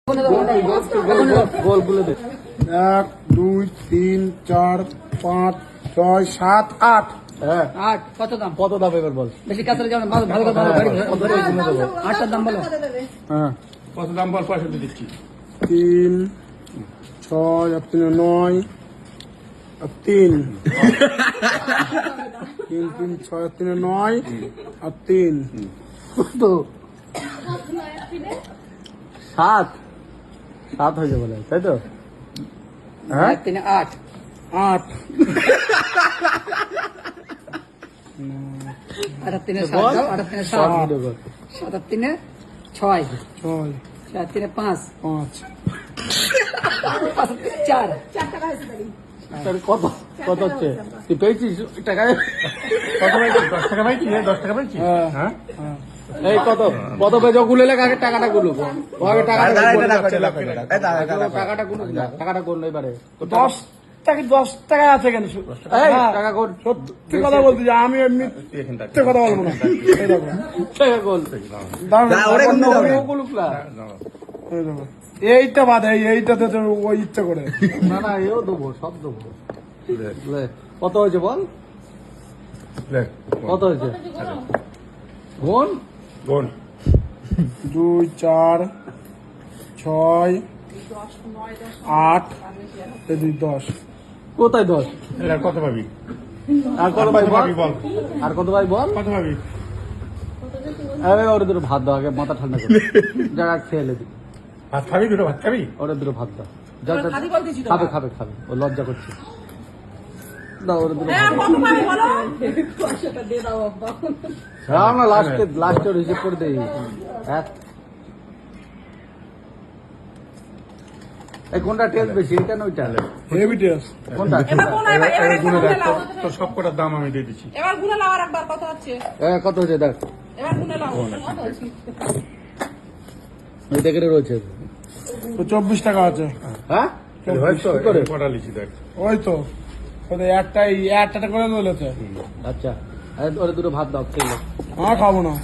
1 2 3 4 5 6 7 8 8 কত দাম? কত দাম এবার বল? বেশি কাছে যাও না, ভালো করে ভালো করে 8টার দাম বলো। হ্যাঁ কত দাম বল? পয়সা দিয়ে দিচ্ছি। 3 6 আর 3 9 আর 3 3 3 6 আর 3 9 আর 3 কত? 7 হয়ে যাবে তাই তো? হ্যাঁ 3 8 8 8 3 7 দাও, 8 3 7 7 3 6 6 7 3 5 5 5 4 তাহলে কত কত হচ্ছে? তুই পেয়েছিস টাকায়? কত পেয়েছিস? 10 টাকা পাইছি? 10 টাকা পাইছি? হ্যাঁ এই কত কত পেয়েছ? গুলো লেখা, আগে টাকাটা গুলো আগে টাকাটা করলো এবারে 10 টাকা আছে কেন? টাকা কর, সত্যি কথা বলতে যে আমি এমনি কথা বলবো না। এই দেখো টাকা কর এই দেখো এইটা বাদ, এইটাতে তো ওই ইচ্ছা করে না না এও দেবো, সব দেবো। কত হয়েছে বল? কত হয়েছে? বোন 2 4 6 8 10 কোথায় 10? কত পাবি? আর কত ভাই বল? বল আর কত ভাই বল? কত পাবি? ওরে দুটো ভাত দাও, আগে মাথা ঠান্ডা করে জায়গা খেয়ে এলে দিবি। ভাত খাবি? দুটো ভাত খাবি? ওরে দুটো ভাত দাও, খাবে খাবে, ও লজ্জা করছে। দাও ওরে দুটো ভাত দাও না, লাস্টের হিসেব করে দেই। এই কোনটা টেস্ট বেশি, এটা না ওইটা? Heavy taste. কোনটা? তো সব কটার দাম আমি দিয়ে দিচ্ছি। এবার গুনে লাও আরেকবার কত হচ্ছে? কত হচ্ছে দেখ, এবার গুনে লাও। ওইটা কেটে রয়েছে। তো 24 টাকা আছে। হ্যাঁ হয়তো কি করে? কটা লিখি দেখ। ওই তো ওদের একটা করে বলেছে। আচ্ছা ওরে দুটো ভাত দাও খেয়ে নে। খাবো না।